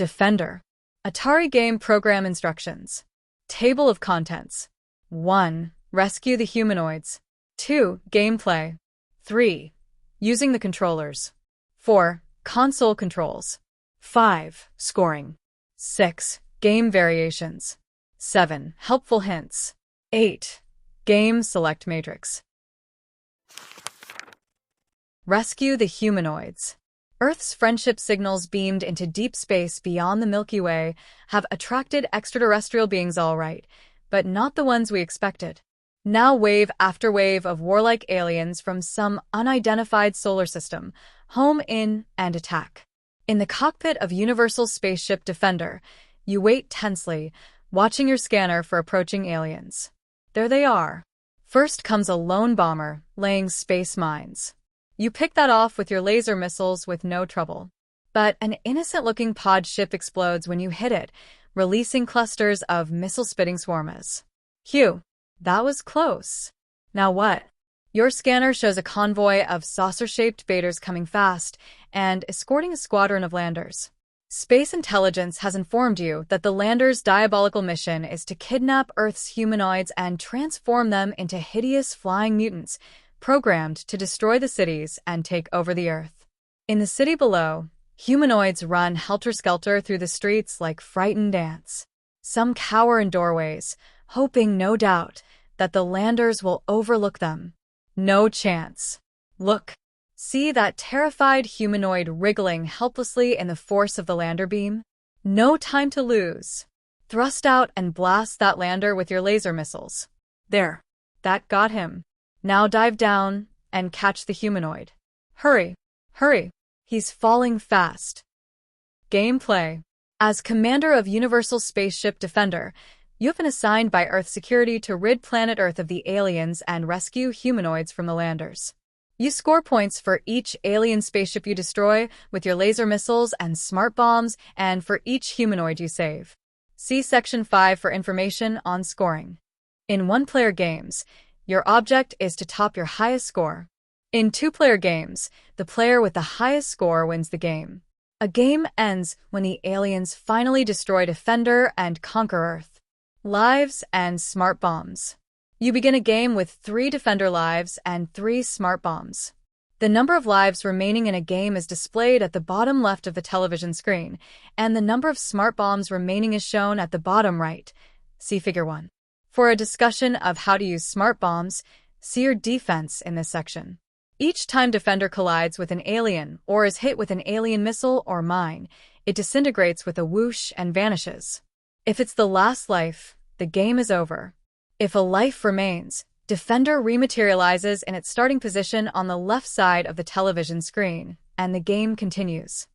Defender. Atari game program instructions. Table of contents. 1. Rescue the humanoids. 2. Gameplay. 3. Using the controllers. 4. Console controls. 5. Scoring. 6. Game variations. 7. Helpful hints. 8. Game select matrix. Rescue the humanoids. Earth's friendship signals beamed into deep space beyond the Milky Way have attracted extraterrestrial beings all right, but not the ones we expected. Now wave after wave of warlike aliens from some unidentified solar system home in and attack. In the cockpit of Universal Spaceship Defender, you wait tensely, watching your scanner for approaching aliens. There they are. First comes a lone bomber laying space mines. You pick that off with your laser missiles with no trouble. But an innocent-looking pod ship explodes when you hit it, releasing clusters of missile-spitting swarmas. Phew, that was close. Now what? Your scanner shows a convoy of saucer-shaped baiters coming fast and escorting a squadron of landers. Space intelligence has informed you that the landers' diabolical mission is to kidnap Earth's humanoids and transform them into hideous flying mutants, programmed to destroy the cities and take over the Earth. In the city below, humanoids run helter-skelter through the streets like frightened ants. Some cower in doorways, hoping, no doubt, that the landers will overlook them. No chance. Look. See that terrified humanoid wriggling helplessly in the force of the lander beam? No time to lose. Thrust out and blast that lander with your laser missiles. There. That got him. Now dive down and catch the humanoid. Hurry, hurry. He's falling fast. Gameplay. As commander of Universal Spaceship Defender, you have been assigned by Earth security to rid planet Earth of the aliens and rescue humanoids from the landers. You score points for each alien spaceship you destroy with your laser missiles and smart bombs, and for each humanoid you save. See Section 5 for information on scoring. In one-player games, your object is to top your highest score. In two-player games, the player with the highest score wins the game. A game ends when the aliens finally destroy Defender and conquer Earth. Lives and smart bombs. You begin a game with 3 Defender lives and 3 smart bombs. The number of lives remaining in a game is displayed at the bottom left of the television screen, and the number of smart bombs remaining is shown at the bottom right. See Figure 1. For a discussion of how to use smart bombs, see your defense in this section. Each time Defender collides with an alien or is hit with an alien missile or mine, it disintegrates with a whoosh and vanishes. If it's the last life, the game is over. If a life remains, Defender rematerializes in its starting position on the left side of the television screen, and the game continues.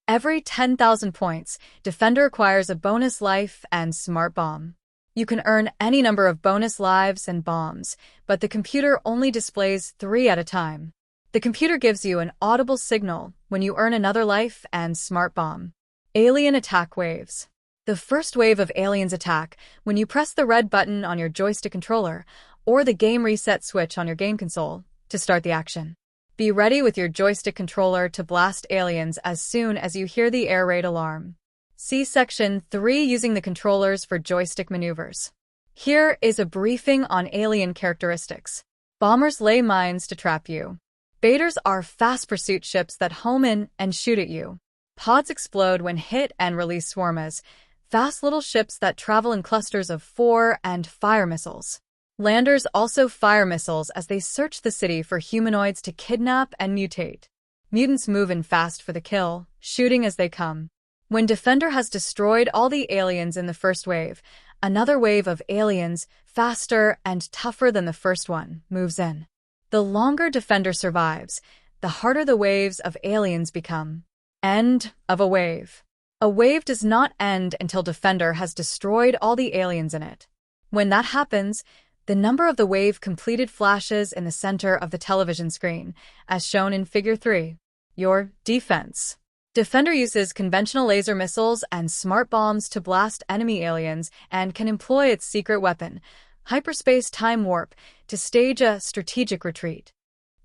Every 10,000 points, Defender acquires a bonus life and smart bomb. You can earn any number of bonus lives and bombs, but the computer only displays 3 at a time. The computer gives you an audible signal when you earn another life and smart bomb. Alien attack waves. The first wave of aliens attack when you press the red button on your joystick controller or the game reset switch on your game console to start the action. Be ready with your joystick controller to blast aliens as soon as you hear the air raid alarm. See Section 3 using the controllers for joystick maneuvers. Here is a briefing on alien characteristics. Bombers lay mines to trap you. Baiters are fast pursuit ships that home in and shoot at you. Pods explode when hit and release swarmas, fast little ships that travel in clusters of 4 and fire missiles. Landers also fire missiles as they search the city for humanoids to kidnap and mutate. Mutants move in fast for the kill, shooting as they come. When Defender has destroyed all the aliens in the first wave, another wave of aliens, faster and tougher than the first one, moves in. The longer Defender survives, the harder the waves of aliens become. End of a wave. A wave does not end until Defender has destroyed all the aliens in it. When that happens, the number of the wave completed flashes in the center of the television screen, as shown in Figure 3. Your defense. Defender uses conventional laser missiles and smart bombs to blast enemy aliens and can employ its secret weapon, hyperspace time warp, to stage a strategic retreat.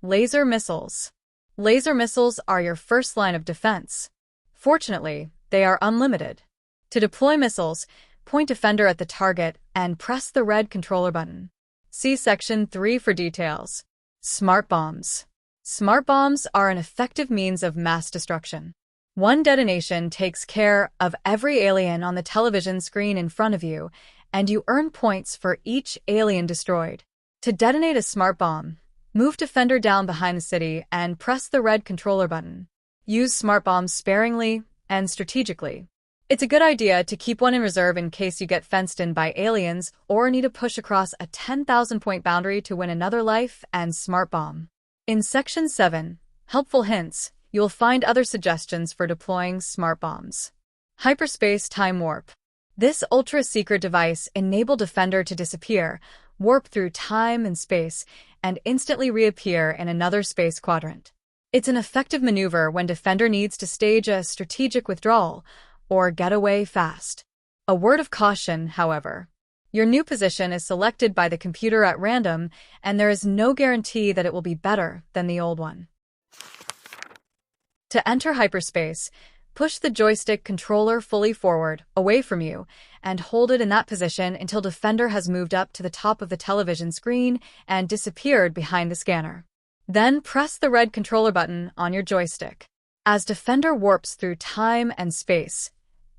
Laser missiles. Laser missiles are your first line of defense. Fortunately, they are unlimited. To deploy missiles, point Defender at the target and press the red controller button. See Section 3 for details. Smart bombs. Smart bombs are an effective means of mass destruction. One detonation takes care of every alien on the television screen in front of you, and you earn points for each alien destroyed. To detonate a smart bomb, move Defender down behind the city and press the red controller button. Use smart bombs sparingly and strategically. It's a good idea to keep one in reserve in case you get fenced in by aliens or need to push across a 10,000-point boundary to win another life and smart bomb. In Section 7, Helpful Hints, you will find other suggestions for deploying smart bombs. Hyperspace Time Warp. This ultra-secret device enables Defender to disappear, warp through time and space, and instantly reappear in another space quadrant. It's an effective maneuver when Defender needs to stage a strategic withdrawal or get away fast. A word of caution, however. Your new position is selected by the computer at random, and there is no guarantee that it will be better than the old one. To enter hyperspace, push the joystick controller fully forward, away from you, and hold it in that position until Defender has moved up to the top of the television screen and disappeared behind the scanner. Then press the red controller button on your joystick. As Defender warps through time and space,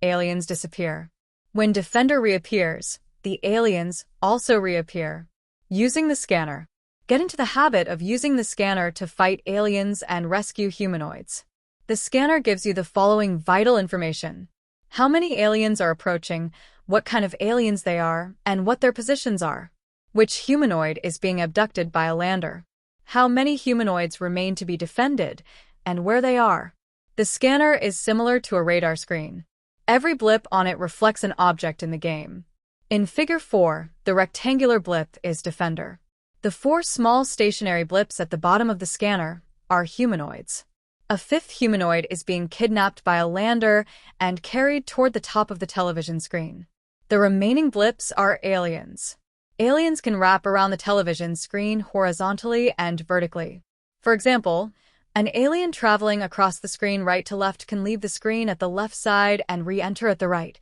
aliens disappear. When Defender reappears, the aliens also reappear. Using the scanner. Get into the habit of using the scanner to fight aliens and rescue humanoids. The scanner gives you the following vital information: how many aliens are approaching, what kind of aliens they are, and what their positions are. Which humanoid is being abducted by a lander. How many humanoids remain to be defended, and where they are. The scanner is similar to a radar screen. Every blip on it reflects an object in the game. In Figure 4, the rectangular blip is Defender. The 4 small stationary blips at the bottom of the scanner are humanoids. A 5th humanoid is being kidnapped by a lander and carried toward the top of the television screen. The remaining blips are aliens. Aliens can wrap around the television screen horizontally and vertically. For example, an alien traveling across the screen right to left can leave the screen at the left side and re-enter at the right.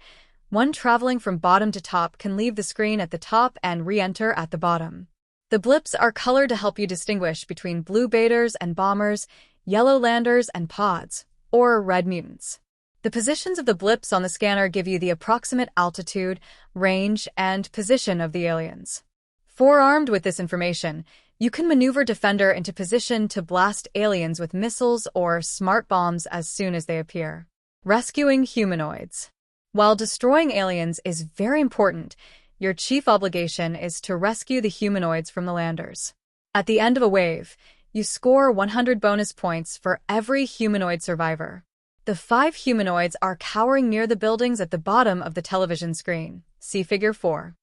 One traveling from bottom to top can leave the screen at the top and re-enter at the bottom. The blips are colored to help you distinguish between blue baiters and bombers, yellow landers and pods, or red mutants. The positions of the blips on the scanner give you the approximate altitude, range, and position of the aliens. Forearmed with this information, you can maneuver Defender into position to blast aliens with missiles or smart bombs as soon as they appear. Rescuing humanoids. While destroying aliens is very important, your chief obligation is to rescue the humanoids from the landers. At the end of a wave, you score 100 bonus points for every humanoid survivor. The 5 humanoids are cowering near the buildings at the bottom of the television screen. See Figure 4.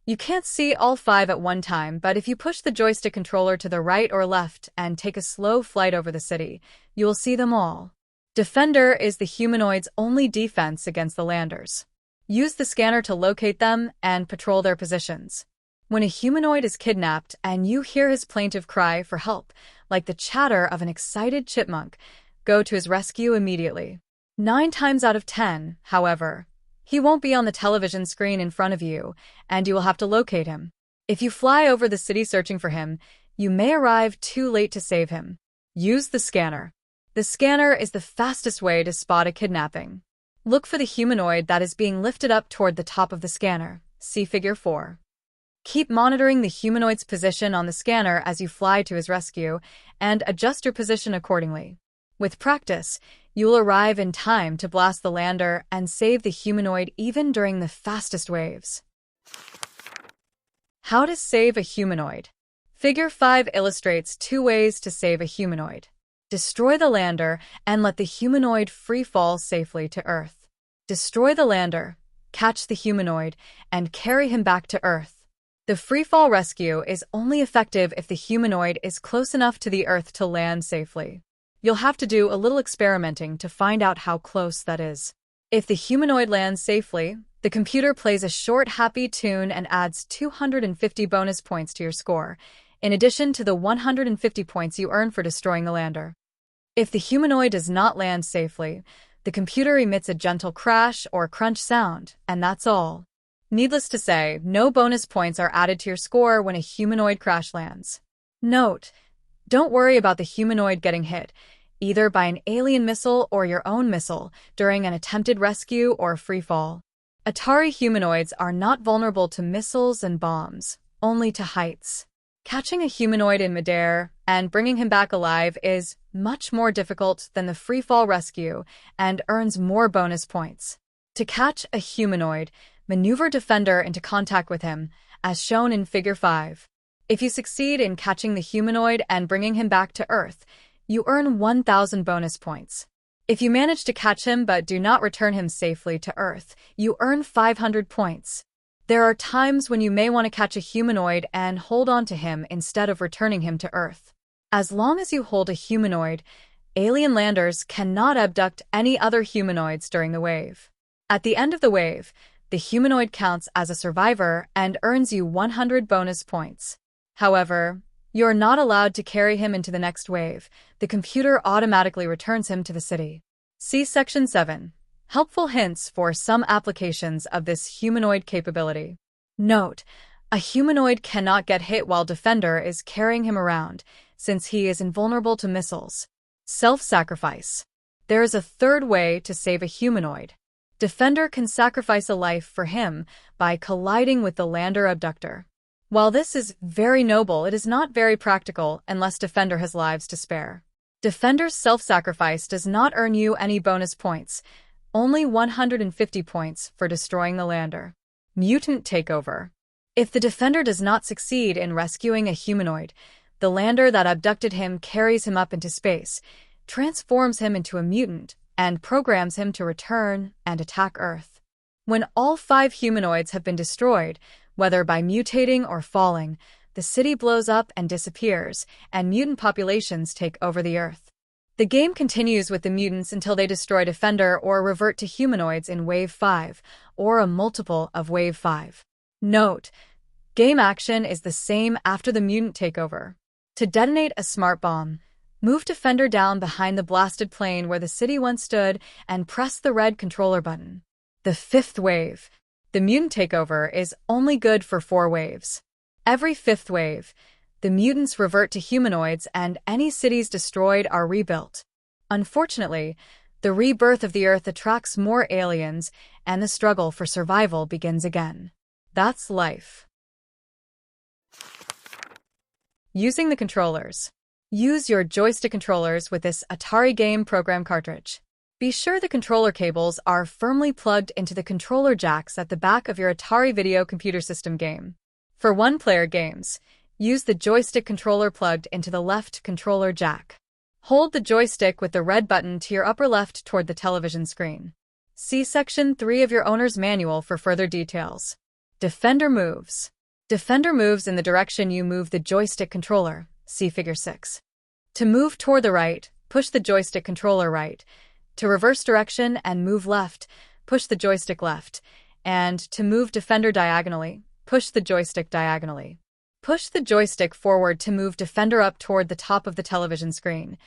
You can't see all 5 at one time, but if you push the joystick controller to the right or left and take a slow flight over the city, you will see them all. Defender is the humanoids' only defense against the landers. Use the scanner to locate them and patrol their positions. When a humanoid is kidnapped and you hear his plaintive cry for help, like the chatter of an excited chipmunk, go to his rescue immediately. 9 times out of 10, however, he won't be on the television screen in front of you, and you will have to locate him. If you fly over the city searching for him, you may arrive too late to save him. Use the scanner. The scanner is the fastest way to spot a kidnapping. Look for the humanoid that is being lifted up toward the top of the scanner. See Figure 4. Keep monitoring the humanoid's position on the scanner as you fly to his rescue, and adjust your position accordingly. With practice, you will arrive in time to blast the lander and save the humanoid even during the fastest waves. How to save a humanoid. Figure 5 illustrates 2 ways to save a humanoid. Destroy the lander and let the humanoid free fall safely to Earth. Destroy the lander, catch the humanoid, and carry him back to Earth. The freefall rescue is only effective if the humanoid is close enough to the Earth to land safely. You'll have to do a little experimenting to find out how close that is. If the humanoid lands safely, the computer plays a short happy tune and adds 250 bonus points to your score, in addition to the 150 points you earn for destroying the lander. If the humanoid does not land safely, The computer emits a gentle crash or crunch sound, and that's all. Needless to say, no bonus points are added to your score when a humanoid crash lands. Note: don't worry about the humanoid getting hit, either by an alien missile or your own missile, during an attempted rescue or free fall. Atari humanoids are not vulnerable to missiles and bombs, only to heights. Catching a humanoid in midair and bringing him back alive is much more difficult than the free-fall rescue and earns more bonus points. To catch a humanoid, maneuver Defender into contact with him, as shown in Figure 5. If you succeed in catching the humanoid and bringing him back to Earth, you earn 1,000 bonus points. If you manage to catch him but do not return him safely to Earth, you earn 500 points. There are times when you may want to catch a humanoid and hold on to him instead of returning him to Earth. As long as you hold a humanoid, alien landers cannot abduct any other humanoids during the wave. At the end of the wave, the humanoid counts as a survivor and earns you 100 bonus points. However, you're not allowed to carry him into the next wave. The computer automatically returns him to the city. See Section 7. Helpful hints for some applications of this humanoid capability. Note: a humanoid cannot get hit while Defender is carrying him around, since he is invulnerable to missiles. Self-sacrifice. There is a third way to save a humanoid. Defender can sacrifice a life for him by colliding with the lander abductor. While this is very noble, it is not very practical unless Defender has lives to spare. Defender's self-sacrifice does not earn you any bonus points, only 150 points for destroying the lander. Mutant takeover. If the Defender does not succeed in rescuing a humanoid, the lander that abducted him carries him up into space, transforms him into a mutant, and programs him to return and attack Earth. When all 5 humanoids have been destroyed, whether by mutating or falling, the city blows up and disappears, and mutant populations take over the Earth. The game continues with the mutants until they destroy Defender or revert to humanoids in Wave 5, or a multiple of Wave 5. Note: game action is the same after the mutant takeover. To detonate a smart bomb, move Defender down behind the blasted plane where the city once stood and press the red controller button. The 5th wave. The mutant takeover is only good for 4 waves. Every 5th wave, the mutants revert to humanoids and any cities destroyed are rebuilt. Unfortunately, the rebirth of the Earth attracts more aliens, and the struggle for survival begins again. That's life. Using the controllers. Use your joystick controllers with this Atari game program cartridge. Be sure the controller cables are firmly plugged into the controller jacks at the back of your Atari video computer system game. For one-player games, use the joystick controller plugged into the left controller jack. Hold the joystick with the red button to your upper left toward the television screen. See Section 3 of your owner's manual for further details. Defender moves. Defender moves in the direction you move the joystick controller. See Figure 6. To move toward the right, push the joystick controller right. To reverse direction and move left, push the joystick left. And to move Defender diagonally, push the joystick diagonally. Push the joystick forward to move Defender up toward the top of the television screen.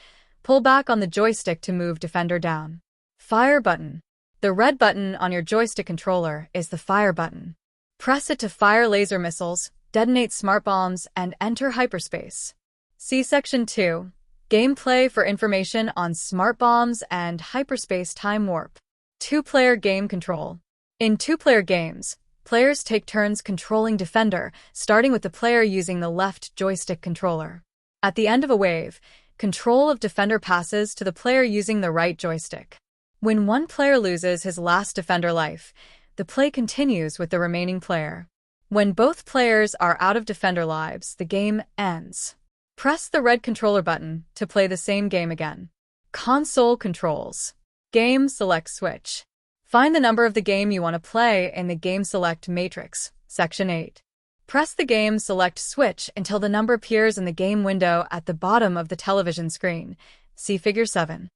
Pull back on the joystick to move Defender down. Fire button. The red button on your joystick controller is the fire button. Press it to fire laser missiles, detonate smart bombs, and enter hyperspace. See Section 2. Gameplay for information on smart bombs and hyperspace time warp. 2-player game control. In 2-player games, players take turns controlling Defender, starting with the player using the left joystick controller. At the end of a wave, control of Defender passes to the player using the right joystick. When one player loses his last Defender life, the play continues with the remaining player. When both players are out of Defender lives, the game ends. Press the red controller button to play the same game again. Console controls. Game select switch. Find the number of the game you want to play in the Game Select matrix, Section 8. Press the Game Select switch until the number appears in the game window at the bottom of the television screen. See Figure 7.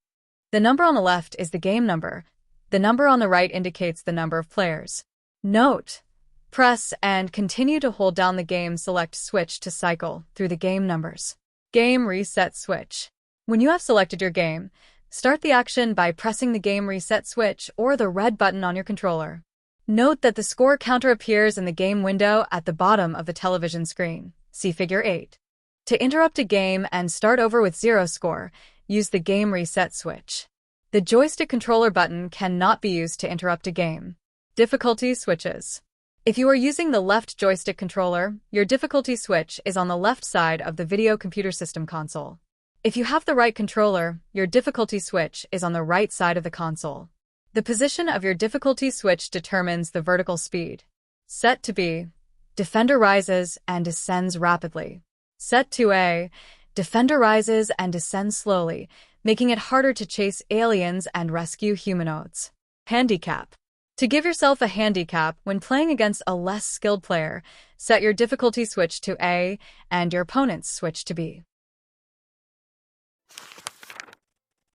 The number on the left is the game number. The number on the right indicates the number of players. Note: press and continue to hold down the Game Select switch to cycle through the game numbers. Game Reset switch. When you have selected your game, Start the action by pressing the game reset switch or the red button on your controller. Note that the score counter appears in the game window at the bottom of the television screen. See Figure 8. To interrupt a game and start over with 0 score, use the game reset switch. The joystick controller button cannot be used to interrupt a game. Difficulty switches. If you are using the left joystick controller, your difficulty switch is on the left side of the video computer system console. If you have the right controller, your difficulty switch is on the right side of the console. The position of your difficulty switch determines the vertical speed. Set to B, Defender rises and descends rapidly. Set to A, Defender rises and descends slowly, making it harder to chase aliens and rescue humanoids. Handicap. To give yourself a handicap when playing against a less skilled player, set your difficulty switch to A and your opponent's switch to B.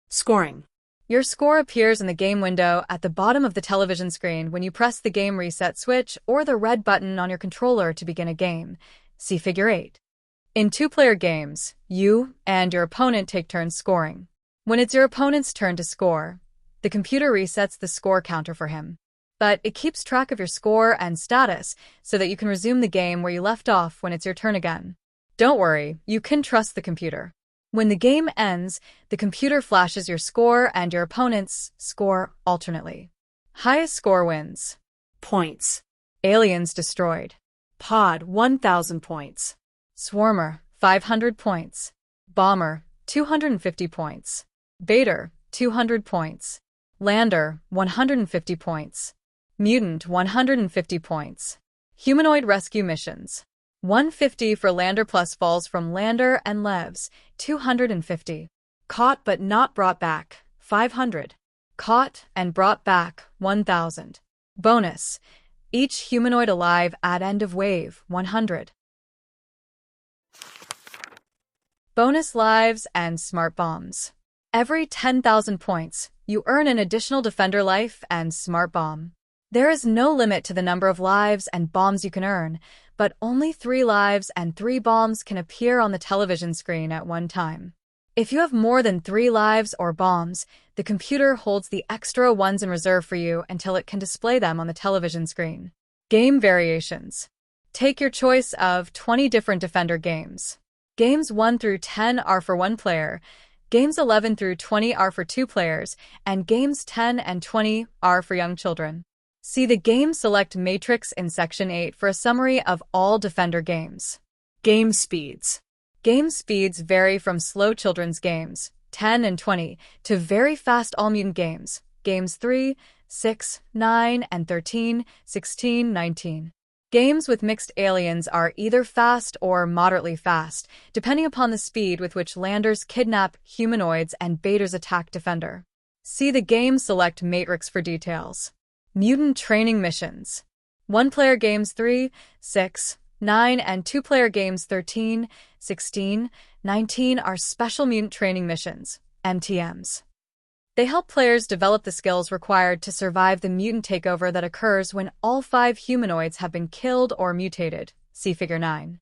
Scoring. Your score appears in the game window at the bottom of the television screen when you press the game reset switch or the red button on your controller to begin a game. See Figure 8. In two-player games, you and your opponent take turns scoring. When it's your opponent's turn to score, the computer resets the score counter for him. But it keeps track of your score and status so that you can resume the game where you left off when it's your turn again. Don't worry, you can trust the computer. When the game ends, the computer flashes your score and your opponent's score alternately. Highest score wins. Points. Aliens destroyed. Pod, 1,000 points. Swarmer, 500 points. Bomber, 250 points. Baiter, 200 points. Lander, 150 points. Mutant, 150 points. Humanoid rescue missions. 150 for Lander plus falls from Lander and Levs, 250. Caught but not brought back, 500. Caught and brought back, 1,000. Bonus. Each humanoid alive at end of wave, 100. Bonus lives and smart bombs. Every 10,000 points, you earn an additional defender life and smart bomb. There is no limit to the number of lives and bombs you can earn, but only 3 lives and 3 bombs can appear on the television screen at one time. If you have more than 3 lives or bombs, the computer holds the extra ones in reserve for you until it can display them on the television screen. Game variations. Take your choice of 20 different Defender games. Games 1 through 10 are for 1 player, Games 11 through 20 are for 2 players, and Games 10 and 20 are for young children. See the Game Select matrix in Section 8 for a summary of all Defender games. Game speeds. Game speeds vary from slow children's games, 10 and 20, to very fast all-mutant games, Games 3, 6, 9, and 13, 16, 19. Games with mixed aliens are either fast or moderately fast, depending upon the speed with which landers kidnap humanoids and baiters attack Defender. See the Game Select matrix for details. Mutant training missions. 1-player games 3, 6, 9, and 2-player games 13, 16, 19 are special mutant training missions, MTMs. They help players develop the skills required to survive the mutant takeover that occurs when all 5 humanoids have been killed or mutated. See Figure 9.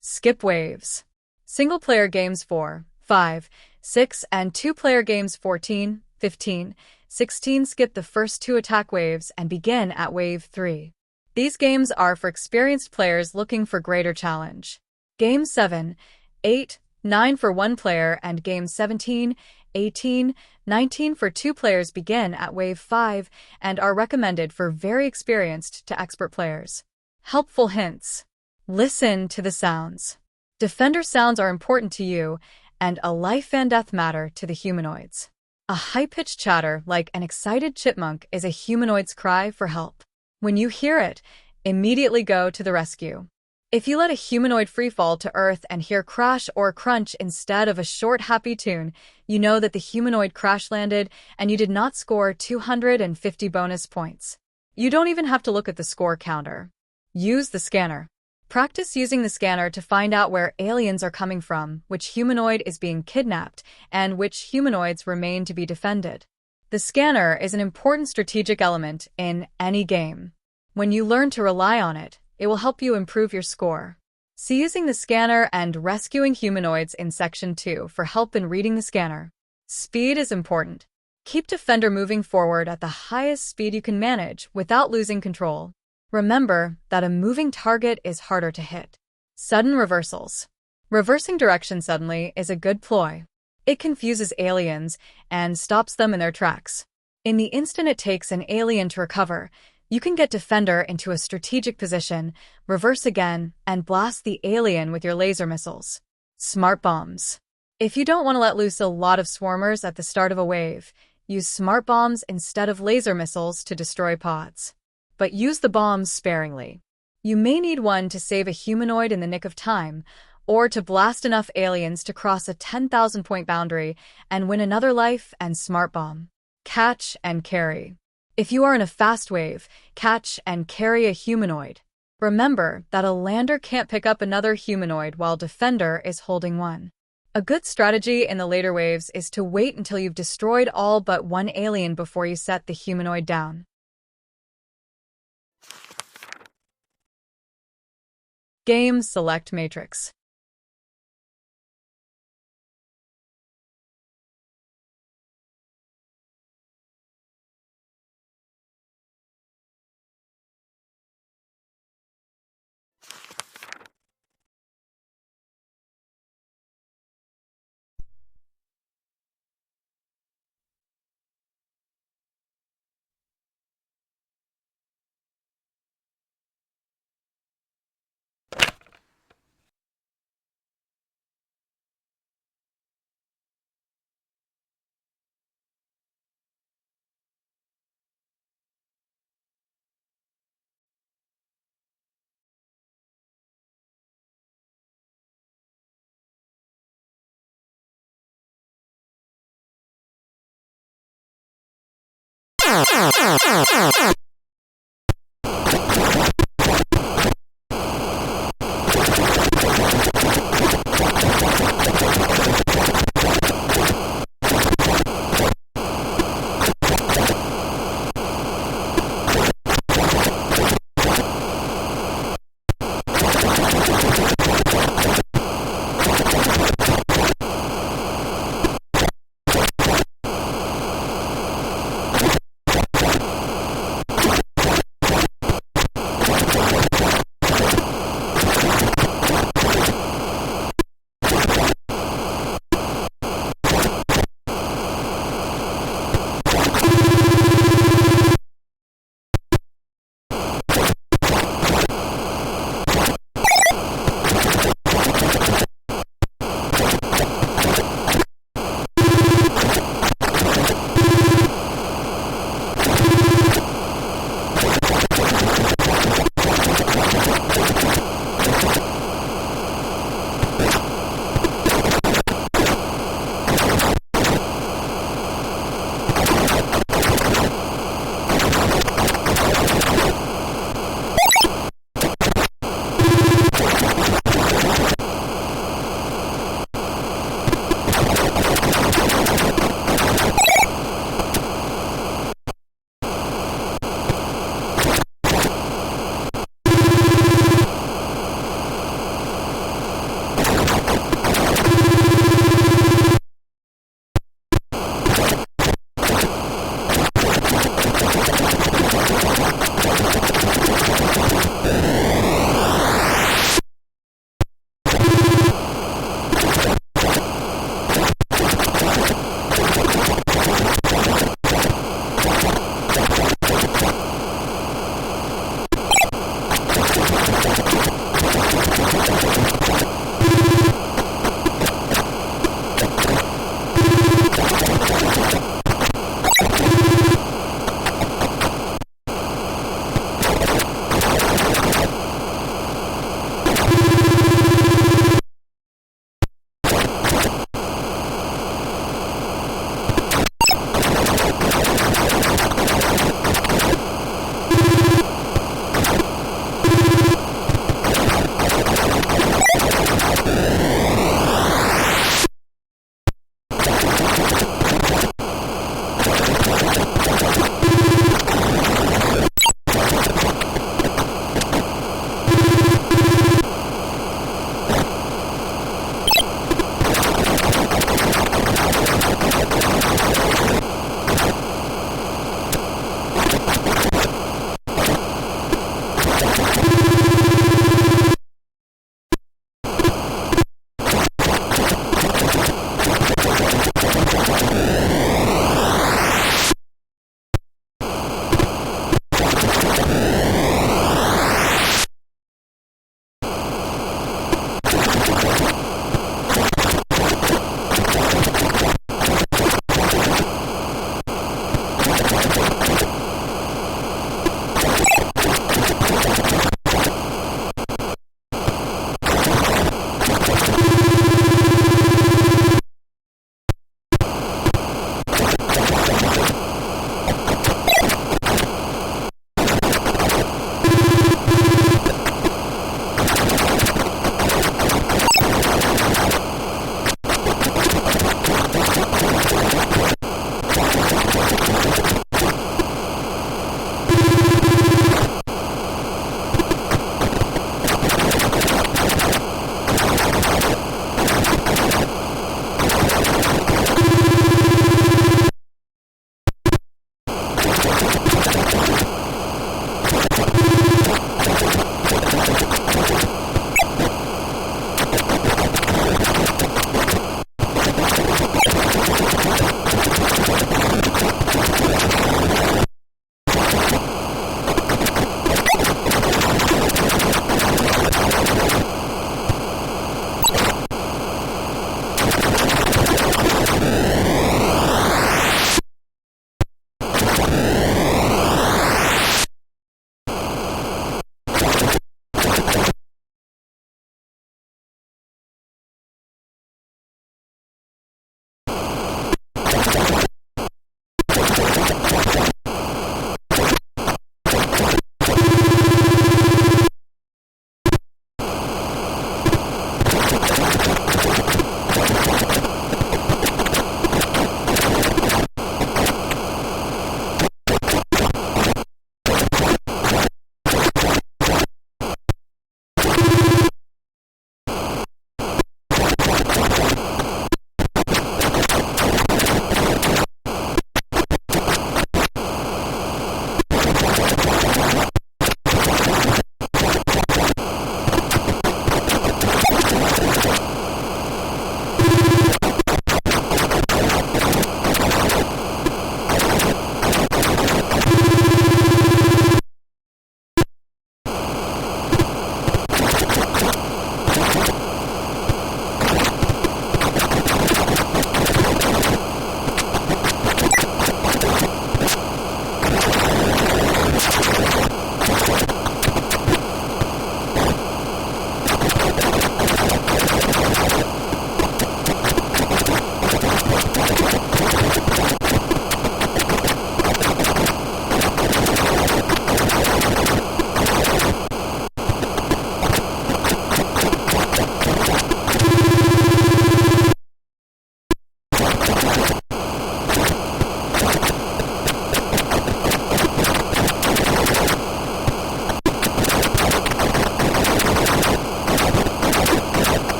Skip waves. Single-player games 4, 5, 6, and 2-player games 14, 15, 16 skip the first 2 attack waves and begin at Wave 3. These games are for experienced players looking for greater challenge. Games 7, 8, 9 for 1 player and Games 17, 18, 19 for 2 players begin at Wave 5 and are recommended for very experienced to expert players. Helpful hints. Listen to the sounds. Defender sounds are important to you, and a life and death matter to the humanoids. A high-pitched chatter like an excited chipmunk is a humanoid's cry for help. When you hear it, immediately go to the rescue. If you let a humanoid freefall to Earth and hear crash or crunch instead of a short happy tune, you know that the humanoid crash landed and you did not score 250 bonus points. You don't even have to look at the score counter. Use the scanner. Practice using the scanner to find out where aliens are coming from, which humanoid is being kidnapped, and which humanoids remain to be defended. The scanner is an important strategic element in any game. When you learn to rely on it, it will help you improve your score. See using the scanner and rescuing humanoids in Section 2 for help in reading the scanner. Speed is important. Keep Defender moving forward at the highest speed you can manage without losing control. Remember that a moving target is harder to hit. Sudden reversals. Reversing direction suddenly is a good ploy. It confuses aliens and stops them in their tracks. In the instant it takes an alien to recover, you can get Defender into a strategic position, reverse again, and blast the alien with your laser missiles. Smart bombs. If you don't want to let loose a lot of swarmers at the start of a wave, use smart bombs instead of laser missiles to destroy pods. But use the bombs sparingly. You may need one to save a humanoid in the nick of time, or to blast enough aliens to cross a 10,000-point boundary and win another life and smart bomb. Catch and carry. If you are in a fast wave, catch and carry a humanoid. Remember that a lander can't pick up another humanoid while Defender is holding one. A good strategy in the later waves is to wait until you've destroyed all but one alien before you set the humanoid down. Game Select Matrix.